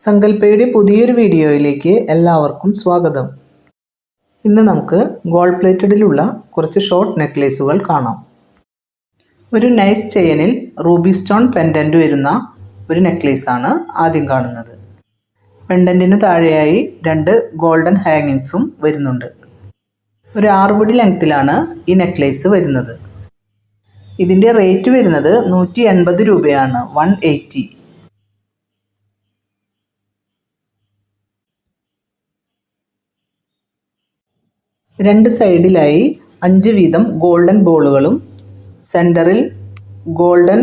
സങ്കൽപ്പയുടെ പുതിയൊരു വീഡിയോയിലേക്ക് എല്ലാവർക്കും സ്വാഗതം. ഇന്ന് നമുക്ക് ഗോൾഡ് പ്ലേറ്റഡിലുള്ള കുറച്ച് ഷോർട്ട് നെക്ലേസുകൾ കാണാം. ഒരു നൈസ് ചെയിനിൽ റൂബി സ്റ്റോൺ പെൻഡൻറ്റ് വരുന്ന ഒരു നെക്ലേസാണ് ആദ്യം കാണുന്നത്. പെൻഡൻറ്റിന് താഴെയായി 2 ഗോൾഡൻ ഹാങ്ങിങ്സും വരുന്നുണ്ട്. ഒരു 6 പിടി ലെങ്ത്തിലാണ് ഈ നെക്ലേസ് വരുന്നത്. ഇതിൻ്റെ റേറ്റ് വരുന്നത് 180 രൂപയാണ്, 180. രണ്ട് സൈഡിലായി 5 വീതം ഗോൾഡൻ ബോളുകളും സെൻറ്ററിൽ ഗോൾഡൻ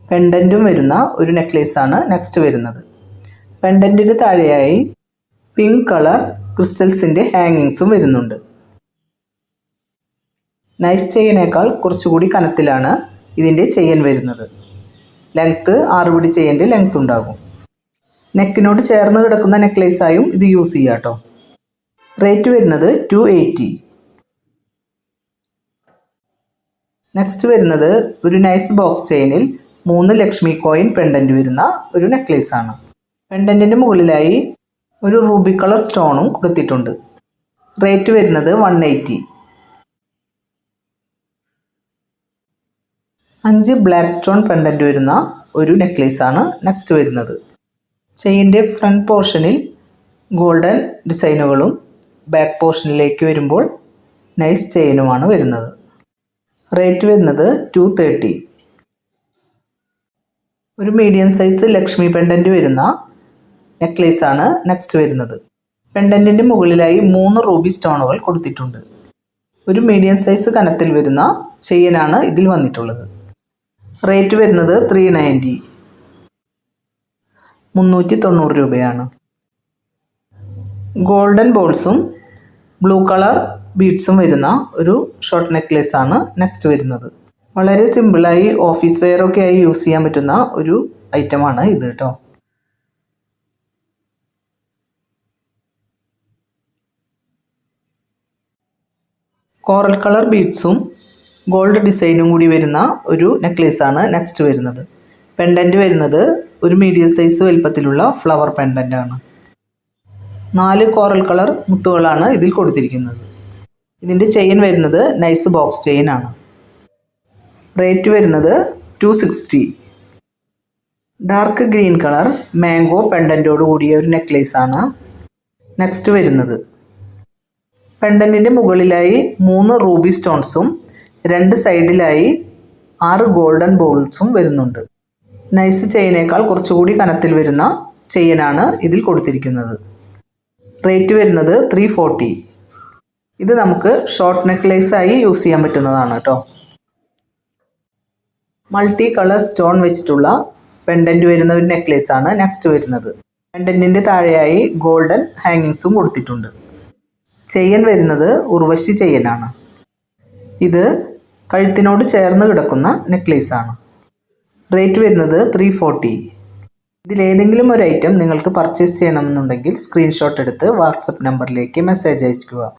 പെൻഡൻറ്റും വരുന്ന ഒരു നെക്ലേസാണ് നെക്സ്റ്റ് വരുന്നത്. പെൻഡൻറ്റിന് താഴെയായി പിങ്ക് കളർ ക്രിസ്റ്റൽസിൻ്റെ ഹാങ്ങിങ്സും വരുന്നുണ്ട്. നൈസ് ചെയിനേക്കാൾ കുറച്ചുകൂടി കനത്തിലാണ് ഇതിൻ്റെ ചെയിൻ വരുന്നത്. ലെങ്ത്ത് 6 പിടി ചെയിൻ്റെ ലെങ്ത്ത് ഉണ്ടാകും. നെക്കിനോട് ചേർന്ന് കിടക്കുന്ന നെക്ലേസായും ഇത് യൂസ് ചെയ്യാം കേട്ടോ. റേറ്റ് വരുന്നത് 280. നെക്സ്റ്റ് വരുന്നത് ഒരു നൈസ് ബോക്സ് ചെയിനിൽ 3 ലക്ഷ്മി കോയിൻ പെൻഡൻറ്റ് വരുന്ന ഒരു നെക്ലേസാണ്. പെൻഡൻറ്റിൻ്റെ മുകളിലായി ഒരു റൂബി കളർ സ്റ്റോണും കൊടുത്തിട്ടുണ്ട്. റേറ്റ് വരുന്നത് 180. 5 ബ്ലാക്ക് സ്റ്റോൺ പെൻഡൻറ്റ് വരുന്ന ഒരു നെക്ലേസാണ് നെക്സ്റ്റ് വരുന്നത്. ചെയിൻ്റെ ഫ്രണ്ട് പോർഷനിൽ ഗോൾഡൻ ഡിസൈനുകളും ബാക്ക് പോർഷനിലേക്ക് വരുമ്പോൾ നൈസ് ചെയിനുമാണ് വരുന്നത്. റേറ്റ് വരുന്നത് 230. ഒരു മീഡിയം സൈസ് ലക്ഷ്മി പെൻഡൻറ്റ് വരുന്ന നെക്ലേസാണ് നെക്സ്റ്റ് വരുന്നത്. പെൻഡൻറ്റിൻ്റെ മുകളിലായി 3 റൂബി സ്റ്റോണുകൾ കൊടുത്തിട്ടുണ്ട്. ഒരു മീഡിയം സൈസ് കനത്തിൽ വരുന്ന ചെയിനാണ് ഇതിൽ വന്നിട്ടുള്ളത്. റേറ്റ് വരുന്നത് 390, 390 രൂപയാണ്. ഗോൾഡൻ ബോൾസും ബ്ലൂ കളർ ബീഡ്സും വരുന്ന ഒരു ഷോർട്ട് നെക്ലേസാണ് നെക്സ്റ്റ് വരുന്നത്. വളരെ സിമ്പിളായി ഓഫീസ് വെയറൊക്കെ ആയി യൂസ് ചെയ്യാൻ പറ്റുന്ന ഒരു ഐറ്റമാണ് ഇത് കേട്ടോ. കോറൽ കളർ ബീഡ്സും ഗോൾഡ് ഡിസൈനും കൂടി വരുന്ന ഒരു നെക്ലേസാണ് നെക്സ്റ്റ് വരുന്നത്. പെൻഡൻറ്റ് വരുന്നത് ഒരു മീഡിയം സൈസ് വലുപ്പത്തിലുള്ള ഫ്ലവർ പെൻഡൻ്റാണ്. 4 കോറൽ കളർ മുത്തുകളാണ് ഇതിൽ കൊടുത്തിരിക്കുന്നത്. ഇതിൻ്റെ ചെയിൻ വരുന്നത് നൈസ് ബോക്സ് ചെയിൻ ആണ്. റേറ്റ് വരുന്നത് 260. ഡാർക്ക് ഗ്രീൻ കളർ മാംഗോ പെൻഡൻറ്റോട് കൂടിയ ഒരു നെക്ലേസാണ് നെക്സ്റ്റ് വരുന്നത്. പെൻഡൻറ്റിൻ്റെ മുകളിലായി 3 റൂബി സ്റ്റോൺസും 2 സൈഡിലായി 6 ഗോൾഡൻ ബോൾസും വരുന്നുണ്ട്. നൈസ് ചെയിനേക്കാൾ കുറച്ചുകൂടി കനത്തിൽ വരുന്ന ചെയിനാണ് ഇതിൽ കൊടുത്തിരിക്കുന്നത്. റേറ്റ് വരുന്നത് 340. ഇത് നമുക്ക് ഷോർട്ട് നെക്ലേസായി യൂസ് ചെയ്യാൻ പറ്റുന്നതാണ് കേട്ടോ. മൾട്ടി കളർ സ്റ്റോൺ വെച്ചിട്ടുള്ള പെൻഡൻറ്റ് വരുന്ന ഒരു നെക്ലേസാണ് നെക്സ്റ്റ് വരുന്നത്. പെൻഡൻറ്റിൻ്റെ താഴെയായി ഗോൾഡൻ ഹാങ്ങിങ്സും കൊടുത്തിട്ടുണ്ട്. ചെയിൻ വരുന്നത് ഉർവശി ചെയിനാണ്. ഇത് കഴുത്തിനോട് ചേർന്ന് കിടക്കുന്ന നെക്ലേസാണ്. റേറ്റ് വരുന്നത് 340. ഇതിലേതെങ്കിലും ഒരു ഐറ്റം നിങ്ങൾക്ക് പർച്ചേസ് ചെയ്യണമെന്നുണ്ടെങ്കിൽ സ്ക്രീൻഷോട്ട് എടുത്ത് വാട്സപ്പ് നമ്പറിലേക്ക് മെസ്സേജ് അയയ്ക്കുക.